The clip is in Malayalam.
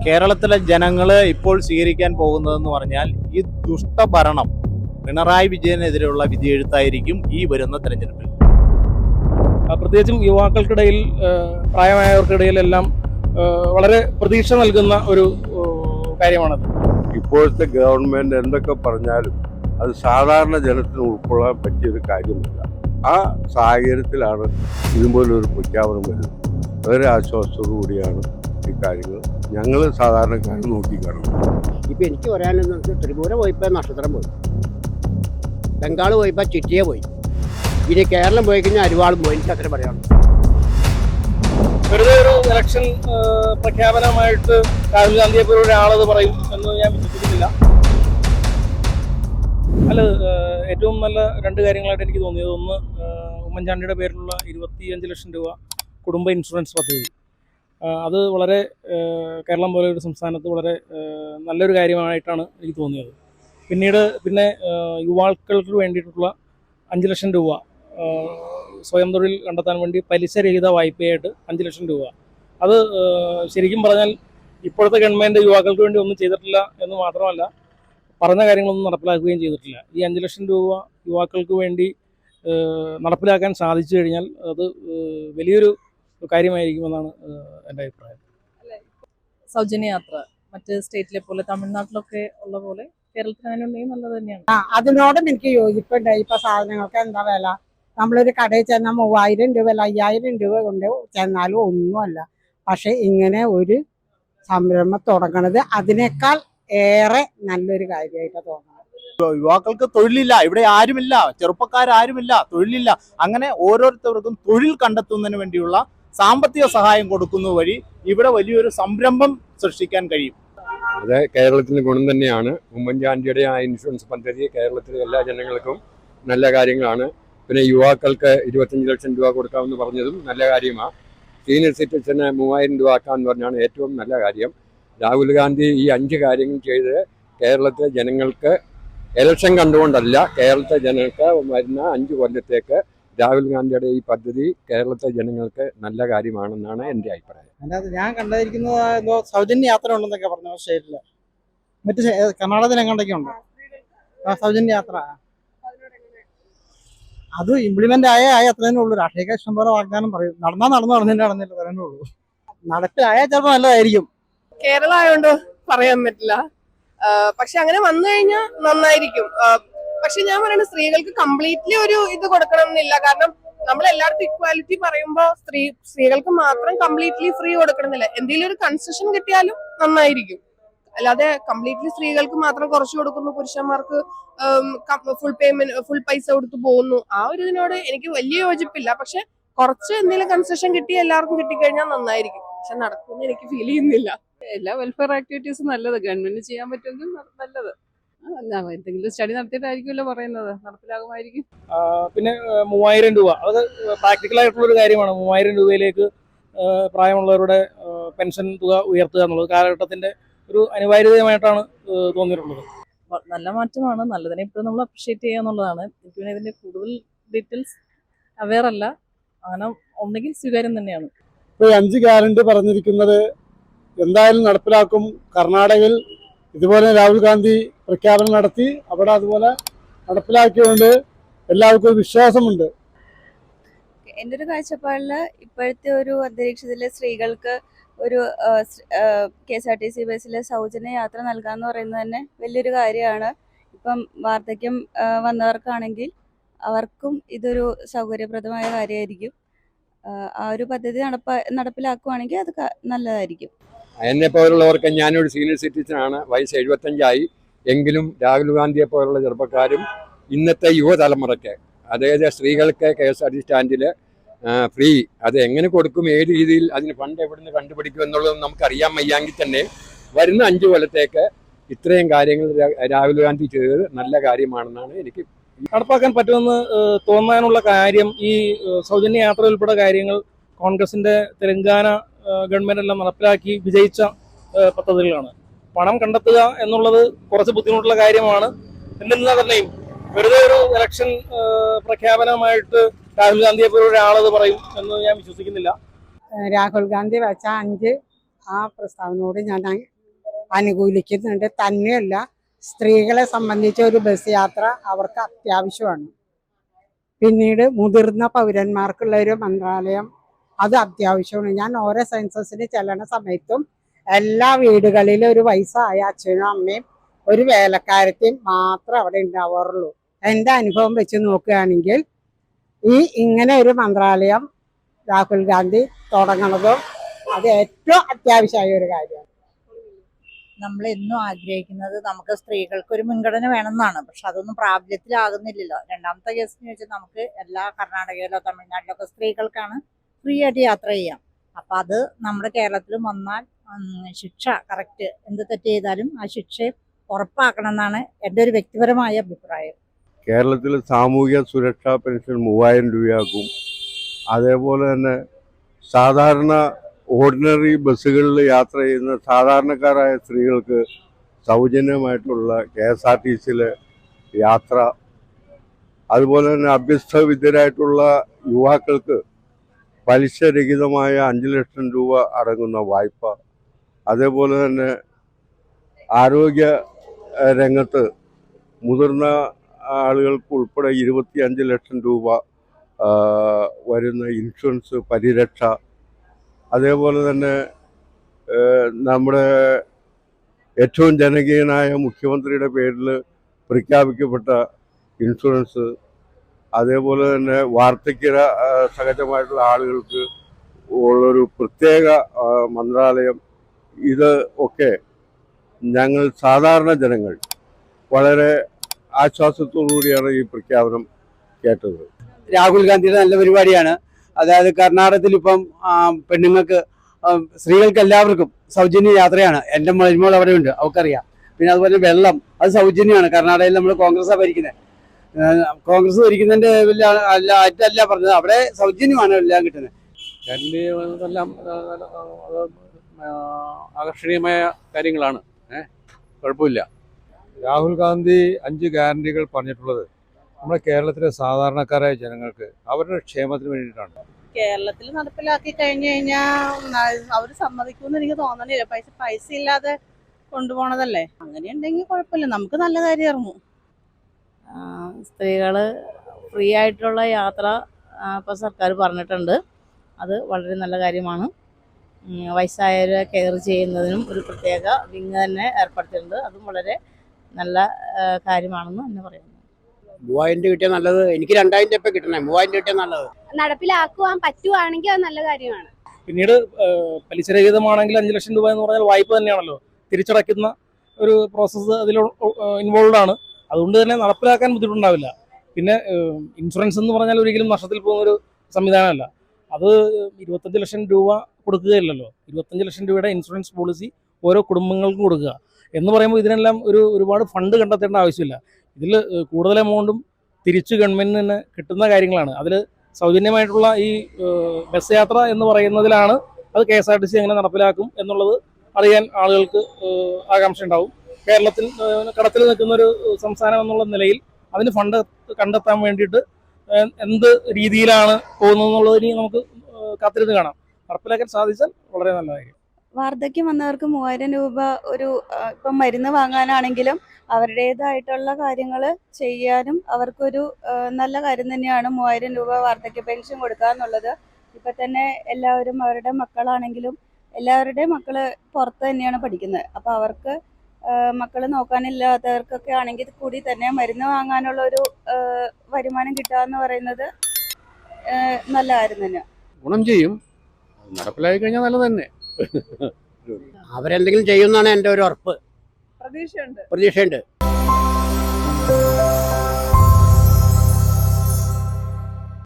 കേരളത്തിലെ ജനങ്ങൾ ഇപ്പോൾ സ്വീകരിക്കാൻ പോകുന്നതെന്ന് പറഞ്ഞാൽ ഈ ദുഷ്ടഭരണം പിണറായി വിജയനെതിരെയുള്ള വിധിയെഴുത്തായിരിക്കും ഈ വരുന്ന തെരഞ്ഞെടുപ്പിൽ. പ്രത്യേകിച്ചും യുവാക്കൾക്കിടയിൽ, പ്രായമായവർക്കിടയിലെല്ലാം വളരെ പ്രതീക്ഷ നൽകുന്ന ഒരു കാര്യമാണത്. ഇപ്പോഴത്തെ ഗവൺമെന്റ് എന്തൊക്കെ പറഞ്ഞാലും അത് സാധാരണ ജനത്തിന് ഉൾക്കൊള്ളാൻ പറ്റിയൊരു കാര്യമല്ല. ആ സാഹചര്യത്തിലാണ് ഇതുപോലൊരു പ്രഖ്യാപനം വരുന്നത്. വളരെ ആശ്വാസത്തോടു കൂടിയാണ് ഈ കാര്യങ്ങൾ ഞങ്ങൾ സാധാരണക്കാരെ നോക്കിക്കാണുന്നത്. ഇപ്പം എനിക്ക് പറയാനെന്ന് വെച്ചാൽ ത്രിപുര പോയപ്പോൾ നക്ഷത്രം പോയി, ബംഗാൾ പോയപ്പോൾ ചിറ്റിയ പോയി, ഇനി കേരളം പോയി കഴിഞ്ഞാൽ അരിവാളും പോയി. എനിക്ക് അത്ര പറയാം. വെറുതെ ഒരു ഇലക്ഷൻ പ്രഖ്യാപനമായിട്ട് രാഹുൽ ഗാന്ധിയെ പോലെ ഒരാളത് പറയും എന്ന് ഞാൻ വിശ്വസിക്കുന്നില്ല. അല്ല, ഏറ്റവും നല്ല രണ്ട് കാര്യങ്ങളായിട്ട് എനിക്ക് തോന്നിയത്, ഒന്ന് ഉമ്മൻചാണ്ടിയുടെ പേരിലുള്ള 25 ലക്ഷം രൂപ കുടുംബ ഇൻഷുറൻസ് പദ്ധതി. അത് വളരെ കേരളം പോലെ ഒരു സംസ്ഥാനത്ത് വളരെ നല്ലൊരു കാര്യമായിട്ടാണ് എനിക്ക് തോന്നിയത്. പിന്നെ യുവാക്കൾക്ക് വേണ്ടിയിട്ടുള്ള 5 ലക്ഷം രൂപ സ്വയം തൊഴിൽ കണ്ടെത്താൻ വേണ്ടി പലിശരഹിത വായ്പയായിട്ട് 5 ലക്ഷം രൂപ. അത് ശരിക്കും പറഞ്ഞാൽ ഇപ്പോഴത്തെ ഗവൺമെൻറ് യുവാക്കൾക്ക് വേണ്ടി ഒന്നും ചെയ്തിട്ടില്ല എന്ന് മാത്രമല്ല, പറഞ്ഞ കാര്യങ്ങളൊന്നും നടപ്പിലാക്കുകയും ചെയ്തിട്ടില്ല. ഈ 5 ലക്ഷം രൂപ യുവാക്കൾക്ക് വേണ്ടി നടപ്പിലാക്കാൻ സാധിച്ചു കഴിഞ്ഞാൽ അത് വലിയൊരു കാര്യമായിരിക്കുമെന്നാണ് എൻ്റെ അഭിപ്രായം. സൗജന്യ യാത്ര മറ്റ് സ്റ്റേറ്റിലെ പോലെ തമിഴ്നാട്ടിലൊക്കെ ഉള്ള പോലെ കേരളത്തിൽ അങ്ങനെ ഉണ്ടെങ്കിൽ നല്ലത് തന്നെയാണ്. അതിനോടും എനിക്ക് യോജിപ്പുണ്ട്. ഇപ്പൊ സാധനങ്ങൾക്ക് എന്താ വില? നമ്മളൊരു കടയിൽ ചെന്നാൽ 3000 രൂപ അല്ല 5000 രൂപ കൊണ്ട് ചെന്നാലും ഒന്നുമല്ല. പക്ഷെ ഇങ്ങനെ ഒരു സംരംഭം തുടങ്ങണത് അതിനേക്കാൾ ഏറെ നല്ലൊരു കാര്യമായിട്ടാണ് തോന്നുന്നത്. യുവാക്കൾക്ക് തൊഴിലില്ല, ഇവിടെ ആരുമില്ല, ചെറുപ്പക്കാരുമില്ല, തൊഴിലില്ല. അങ്ങനെ ഓരോരുത്തർക്കും തൊഴിൽ കണ്ടെത്തുന്നതിന് വേണ്ടിയുള്ള സാമ്പത്തിക സഹായം കൊടുക്കുന്നത് വഴി ഇവിടെ വലിയൊരു സംരംഭം സൃഷ്ടിക്കാൻ കഴിയും. അത് കേരളത്തിന് ഗുണം തന്നെയാണ്. ഉമ്മൻചാണ്ടിയുടെ ആ ഇൻഷുറൻസ് പദ്ധതി കേരളത്തിലെ എല്ലാ ജനങ്ങൾക്കും നല്ല കാര്യങ്ങളാണ്. പിന്നെ യുവാക്കൾക്ക് 25 ലക്ഷം രൂപ കൊടുക്കാമെന്ന് പറഞ്ഞതും നല്ല കാര്യമാണ്. സീനിയർ സിറ്റിസന് 3000 രൂപ ആക്കാമെന്ന് പറഞ്ഞാണ് ഏറ്റവും നല്ല കാര്യം. രാഹുൽ ഗാന്ധി ഈ 5 കാര്യങ്ങൾ ചെയ്ത് കേരളത്തിലെ ജനങ്ങൾക്ക് ഇലക്ഷൻ കണ്ടുകൊണ്ടല്ല, കേരളത്തിലെ ജനങ്ങൾക്ക് വരുന്ന 5 കൊല്ലത്തേക്ക് രാഹുൽ ഗാന്ധിയുടെ ഈ പദ്ധതി കേരളത്തിലെ ജനങ്ങൾക്ക് നല്ല കാര്യമാണെന്നാണ് എൻ്റെ അഭിപ്രായം. അതിനകത്ത് ഞാൻ കണ്ടിരിക്കുന്നത് എന്തോ സൗജന്യ യാത്ര ഉണ്ടെന്നൊക്കെ പറഞ്ഞു സ്റ്റേറ്റില്, മറ്റ് കർണാടകത്തിൽ എങ്ങോട്ടൊക്കെ ഉണ്ട് സൗജന്യ യാത്ര. അത് ഇംപ്ലിമെന്റ് ആയ അത്ര തന്നെ ഉള്ളൂ. രാഷ്ട്രീയ ഇഷ്ടം പോലെ വാഗ്ദാനം പറയും, നടന്നില്ല തന്നെ ഉള്ളൂ. നടപ്പിലായാൽ ചിലപ്പോൾ നല്ലതായിരിക്കും. കേരളം ആയതുകൊണ്ട് പറയാൻ പറ്റില്ല, പക്ഷെ അങ്ങനെ വന്നു കഴിഞ്ഞാൽ നന്നായിരിക്കും. പക്ഷെ ഞാൻ പറയുന്നത് സ്ത്രീകൾക്ക് കംപ്ലീറ്റ്ലി ഒരു ഇത് കൊടുക്കണം എന്നില്ല. കാരണം നമ്മൾ എല്ലായിടത്തും ഇക്വാലിറ്റി പറയുമ്പോൾ സ്ത്രീകൾക്ക് മാത്രം കംപ്ലീറ്റ്ലി ഫ്രീ കൊടുക്കണമെന്നില്ല. എന്തെങ്കിലും ഒരു കൺസെഷൻ കിട്ടിയാലും നന്നായിരിക്കും. അല്ലാതെ കംപ്ലീറ്റ്ലി സ്ത്രീകൾക്ക് മാത്രം കുറച്ച് കൊടുക്കുന്നു, പുരുഷന്മാർക്ക് ഫുൾ പൈസ കൊടുത്ത് പോകുന്നു. ആ ഒരു ഇതിനോട് എനിക്ക് വലിയ യോജിപ്പില്ല. പക്ഷെ കുറച്ച് എന്തെങ്കിലും കൺസെഷൻ കിട്ടി എല്ലാവർക്കും കിട്ടിക്കഴിഞ്ഞാൽ നന്നായിരിക്കും. പക്ഷെ നടക്കുമെന്ന് എനിക്ക് ഫീൽ ചെയ്യുന്നില്ല. എല്ലാ വെൽഫെയർ ആക്ടിവിറ്റീസും നല്ലത്, ഗവൺമെന്റ് ചെയ്യാൻ പറ്റുമെങ്കിൽ നല്ലത്. എന്തെങ്കിലും സ്റ്റഡി നടത്തിയിട്ടായിരിക്കുമല്ലോ പറയുന്നത്, നടപ്പിലാകുമായിരിക്കും. പിന്നെ 3000 രൂപ, അത് പ്രാക്ടിക്കൽ ആയിട്ടുള്ളൊരു കാര്യമാണ്. 3000 രൂപയിലേക്ക് പ്രായമുള്ളവരുടെ പെൻഷൻ തുക ഉയർത്തുക എന്നുള്ളത് കാലഘട്ടത്തിന്റെ ഒരു അനിവാര്യതയുമായിട്ടാണ് തോന്നിയിട്ടുള്ളത്. നല്ല മാറ്റമാണ്, നല്ലതിനെ ഇപ്പോഴും നമ്മൾ അപ്രീഷിയേറ്റ് ചെയ്യുക എന്നുള്ളതാണ്. എനിക്ക് പിന്നെ ഇതിന്റെ കൂടുതൽ ഡീറ്റെയിൽസ് അവെയർ അല്ല. അങ്ങനെ ഉണ്ടെങ്കിൽ സ്വീകാര്യം തന്നെയാണ്. ഇപ്പോൾ 5 ഗ്യാരണ്ടി പറഞ്ഞിരിക്കുന്നത് എന്തായാലും നടപ്പിലാക്കും. കർണാടകയിൽ ഇതുപോലെ രാഹുൽ ഗാന്ധി പ്രഖ്യാപനം നടത്തി, അവിടെ അതുപോലെ നടപ്പിലാക്കിയതുകൊണ്ട് എല്ലാവർക്കും ഒരു വിശ്വാസമുണ്ട്. എൻ്റെ ഒരു കാഴ്ചപ്പാടിൽ ഇപ്പോഴത്തെ ഒരു അന്തരീക്ഷത്തിൽ സ്ത്രീകൾക്ക് ഒരു KSRTC ബസ്സിൽ സൗജന്യ യാത്ര നൽകാമെന്ന് പറയുന്നത് തന്നെ വലിയൊരു കാര്യമാണ്. ഇപ്പം വാർദ്ധക്യം വന്നവർക്കാണെങ്കിൽ അവർക്കും ഇതൊരു സൗകര്യപ്രദമായ കാര്യമായിരിക്കും. ആ ഒരു പദ്ധതി നടപ്പിലാക്കുകയാണെങ്കിൽ അത് നല്ലതായിരിക്കും. എന്നെ പോലുള്ളവർക്ക്, ഞാനൊരു സീനിയർ സിറ്റിസനാണ്, വയസ്സ് 75 എങ്കിലും രാഹുൽ ഗാന്ധിയെ പോലുള്ള ചെറുപ്പക്കാരും ഇന്നത്തെ യുവതലമുറയ്ക്ക്, അതായത് സ്ത്രീകൾക്ക് KSRTC സ്റ്റാൻഡിൽ ഫ്രീ, അത് എങ്ങനെ കൊടുക്കും, ഏത് രീതിയിൽ അതിന് ഫണ്ട് എവിടുന്ന് കണ്ടുപിടിക്കും എന്നുള്ളത് നമുക്കറിയാൻ വയ്യാങ്കിൽ തന്നെ വരുന്ന 5 കൊല്ലത്തേക്ക് ഇത്രയും കാര്യങ്ങൾ രാഹുൽ ഗാന്ധി ചെയ്തത് നല്ല കാര്യമാണെന്നാണ് എനിക്ക് നടപ്പാക്കാൻ പറ്റുമെന്ന് തോന്നാനുള്ള കാര്യം. ഈ സൗജന്യ യാത്ര ഉൾപ്പെടെ കാര്യങ്ങൾ കോൺഗ്രസിന്റെ തെലങ്കാന ഗവൺമെന്റ് എല്ലാം നടപ്പിലാക്കി വിജയിച്ച പദ്ധതികളാണ്. പണം കണ്ടെത്തുക എന്നുള്ളത് കുറച്ച് ബുദ്ധിമുട്ടുള്ള കാര്യമാണ്. എന്നിരുന്നാൽ തന്നെയും വെറുതെ ഒരു ഇലക്ഷൻ പ്രഖ്യാപനമായിട്ട് രാഹുൽ ഗാന്ധിയെ പോലെ ഒരാളത് പറയും എന്ന് ഞാൻ വിശ്വസിക്കുന്നില്ല. രാഹുൽ ഗാന്ധി വെച്ച 5 ആ പ്രസ്താവനയോട് ഞാൻ അനുകൂലിക്കുന്നുണ്ട്. തന്നെയല്ല, സ്ത്രീകളെ സംബന്ധിച്ച ഒരു ബസ് യാത്ര അവർക്ക് അത്യാവശ്യമാണ്. പിന്നീട് മുതിർന്ന പൗരന്മാർക്കുള്ള ഒരു മന്ത്രാലയം അത് അത്യാവശ്യമാണ്. ഞാൻ ഓരോ സെൻസസിന് ചെല്ലണ സമയത്തും എല്ലാ വീടുകളിലും ഒരു വയസ്സായ അച്ഛനും അമ്മയും ഒരു വേലക്കാരത്തെയും മാത്രം അവിടെ ഉണ്ടാവാറുള്ളൂ. എൻ്റെ അനുഭവം വെച്ച് നോക്കുകയാണെങ്കിൽ ഇങ്ങനെ ഒരു മന്ത്രാലയം രാഹുൽ ഗാന്ധി തുടങ്ങണതും അത് ഏറ്റവും അത്യാവശ്യമായ ഒരു കാര്യമാണ്. നമ്മൾ എന്നും ആഗ്രഹിക്കുന്നത് നമുക്ക് സ്ത്രീകൾക്ക് ഒരു മുൻഗണന വേണമെന്നാണ്. പക്ഷെ അതൊന്നും പ്രാബല്യത്തിലാകുന്നില്ലല്ലോ. രണ്ടാമത്തെ കേസെന്ന് വെച്ചാൽ നമുക്ക് എല്ലാ കർണാടകയിലോ തമിഴ്നാട്ടിലൊക്കെ സ്ത്രീകൾക്കാണ് ഫ്രീ ആയിട്ട് യാത്ര ചെയ്യാം. അപ്പം അത് നമ്മുടെ കേരളത്തിലും വന്നാൽ ശിക്ഷ കറക്റ്റ് എന്ത് തെറ്റ് ചെയ്താലും ആ ശിക്ഷയെ ഉറപ്പാക്കണം എന്നാണ് എൻ്റെ ഒരു വ്യക്തിപരമായ അഭിപ്രായം. കേരളത്തിൽ സാമൂഹ്യ സുരക്ഷാ പെൻഷൻ 3000 രൂപയാക്കും. അതേപോലെ തന്നെ സാധാരണ ഓർഡിനറി ബസ്സുകളിൽ യാത്ര ചെയ്യുന്ന സാധാരണക്കാരായ സ്ത്രീകൾക്ക് സൗജന്യമായിട്ടുള്ള KSRTCയിലെ യാത്ര, അതുപോലെ തന്നെ അഭ്യസ്ത വിദ്യരായിട്ടുള്ള യുവാക്കൾക്ക് പലിശരഹിതമായ 5 ലക്ഷം രൂപ അടങ്ങുന്ന വായ്പ, അതേപോലെ തന്നെ ആരോഗ്യ രംഗത്ത് മുതിർന്ന ആളുകൾക്ക് ഉൾപ്പെടെ 25 ലക്ഷം രൂപ വരുന്ന ഇൻഷുറൻസ് പരിരക്ഷ, അതേപോലെ തന്നെ നമ്മുടെ ഏറ്റവും ജനകീയനായ മുഖ്യമന്ത്രിയുടെ പേരിൽ പ്രഖ്യാപിക്കപ്പെട്ട ഇൻഷുറൻസ്, അതേപോലെ തന്നെ വാർദ്ധക്യ സഹജമായിട്ടുള്ള ആളുകൾക്ക് ഉള്ളൊരു പ്രത്യേക മന്ത്രാലയം, ഇത് ഒക്കെ ഞങ്ങൾ സാധാരണ ജനങ്ങൾ വളരെ ആശ്വാസത്തോടുകൂടിയാണ് ഈ പ്രഖ്യാപനം കേട്ടത്. രാഹുൽ ഗാന്ധിയുടെ നല്ല പരിപാടിയാണ്. അതായത് കർണാടകത്തിൽ ഇപ്പം പെണ്ണുങ്ങൾക്ക് സ്ത്രീകൾക്ക് എല്ലാവർക്കും സൗജന്യ യാത്രയാണ്. എൻ്റെ മരുമോൾ അവിടെ ഉണ്ട്, അവൾക്കറിയാം. പിന്നെ അതുപോലെ വെള്ളം അത് സൗജന്യമാണ്. കർണാടകയിൽ നമ്മൾ കോൺഗ്രസ്സാണ് ഭരിക്കുന്നത്. കോൺഗ്രസ് ഭരിക്കുന്നതിൻ്റെ അല്ല പറഞ്ഞത്, അവിടെ സൗജന്യമാണ് എല്ലാം കിട്ടുന്നത്. എല്ലാം ആകർഷണീയമായ കാര്യങ്ങളാണ്. കുഴപ്പമില്ല. രാഹുൽ ഗാന്ധി 5 ഗ്യാരണ്ടികൾ പറഞ്ഞിട്ടുള്ളത് നമ്മുടെ കേരളത്തിലെ സാധാരണക്കാരായ ജനങ്ങൾക്ക് അവരുടെ ക്ഷേമത്തിന് വേണ്ടിയിട്ടാണ്. കേരളത്തിൽ നടപ്പിലാക്കി കഴിഞ്ഞു കഴിഞ്ഞാൽ അവർ സമ്മതിക്കുമെന്ന് എനിക്ക് തോന്നണില്ല. പൈസ ഇല്ലാതെ കൊണ്ടുപോണതല്ലേ. അങ്ങനെ ഉണ്ടെങ്കിൽ കുഴപ്പമില്ല, നമുക്ക് നല്ല കാര്യമായിരുന്നു. സ്ത്രീകൾ ഫ്രീ ആയിട്ടുള്ള യാത്ര ഇപ്പോൾ സർക്കാർ പറഞ്ഞിട്ടുണ്ട്. അത് വളരെ നല്ല കാര്യമാണ്. വയസ്സായവരെ കെയർ ചെയ്യുന്നതിനും ഒരു പ്രത്യേക വിങ് തന്നെ ഏർപ്പെടുത്തിയിട്ടുണ്ട്. അതും വളരെ നല്ല കാര്യമാണെന്ന് തന്നെ പറയുന്നു. 3000 കിട്ടിയാൽ നല്ലത്. എനിക്ക് 2000 രൂപ കിട്ടണേ. 3000 കിട്ടിയാൽ നല്ലത്. നടപ്പിലാക്കുവാൻ പറ്റുവാണെങ്കിൽ അത് നല്ല കാര്യമാണ്. പിന്നീട് പലിശരഹിതമാണെങ്കിൽ 5 ലക്ഷം രൂപ എന്ന് പറഞ്ഞാൽ വായ്പ തന്നെയാണല്ലോ. തിരിച്ചടയ്ക്കുന്ന ഒരു പ്രോസസ്സ് അതിൽ ഇൻവോൾവ് ആണ്. അതുകൊണ്ട് തന്നെ നടപ്പിലാക്കാൻ ബുദ്ധിമുട്ടുണ്ടാവില്ല. പിന്നെ ഇൻഷുറൻസ് എന്ന് പറഞ്ഞാൽ ഒരിക്കലും നഷ്ടത്തിൽ പോകുന്നൊരു സംവിധാനമല്ല. അത് 25 ലക്ഷം രൂപ കൊടുക്കുകയില്ലല്ലോ. 25 ലക്ഷം രൂപയുടെ ഇൻഷുറൻസ് പോളിസി ഓരോ കുടുംബങ്ങൾക്കും കൊടുക്കുക എന്ന് പറയുമ്പോൾ ഇതിനെല്ലാം ഒരുപാട് ഫണ്ട് കണ്ടെത്തേണ്ട ആവശ്യമില്ല. ഇതിൽ കൂടുതൽ എമൗണ്ടും തിരിച്ച് ഗവൺമെൻറ്റിന് തന്നെ കിട്ടുന്ന കാര്യങ്ങളാണ്. അതിൽ സൗജന്യമായിട്ടുള്ള ഈ ബസ് യാത്ര എന്ന് പറയുന്നതിലാണ് അത് KSRTC എങ്ങനെ നടപ്പിലാക്കും എന്നുള്ളത് അറിയാൻ ആളുകൾക്ക് ആകാംക്ഷ ഉണ്ടാവും. കേരളത്തിൽ കടത്തിൽ നിൽക്കുന്നൊരു സംസ്ഥാനം എന്നുള്ള നിലയിൽ അതിന് ഫണ്ട് കണ്ടെത്താൻ വേണ്ടിയിട്ട് എന്ത് രീതിയിലാണ് പോകുന്നത് എന്നുള്ളതിന് നമുക്ക് കാത്തിരുന്ന് കാണാം. നടപ്പിലാക്കാൻ സാധിച്ചാൽ വളരെ നല്ല കാര്യം. വാർദ്ധക്യം വന്നവർക്ക് 3000 രൂപ ഒരു ഇപ്പം മരുന്ന് വാങ്ങാനാണെങ്കിലും അവരുടേതായിട്ടുള്ള കാര്യങ്ങൾ ചെയ്യാനും അവർക്കൊരു നല്ല കാര്യം തന്നെയാണ് 3000 രൂപ വാർദ്ധക്യ പെൻഷൻ കൊടുക്കുക എന്നുള്ളത്. ഇപ്പം തന്നെ എല്ലാവരും അവരുടെ മക്കളാണെങ്കിലും എല്ലാവരുടെയും മക്കൾ പുറത്ത് തന്നെയാണ് പഠിക്കുന്നത്. അപ്പോൾ അവർക്ക് മക്കൾ നോക്കാനില്ലാത്തവർക്കൊക്കെ ആണെങ്കിൽ കൂടി തന്നെ മരുന്ന് വാങ്ങാനുള്ള ഒരു വരുമാനം കിട്ടുക എന്ന് പറയുന്നത് നല്ല കാര്യം തന്നെയാണ്. ഗുണം ചെയ്യും. നടപ്പിലാക്കി കഴിഞ്ഞാൽ നല്ലത് തന്നെ. അവരെന്തെങ്കിലും ചെയ്യുമെന്നാണ് എൻ്റെ ഒരു ഉറപ്പ്. പ്രതീക്ഷയുണ്ട്. പ്രതീക്ഷയുണ്ട്.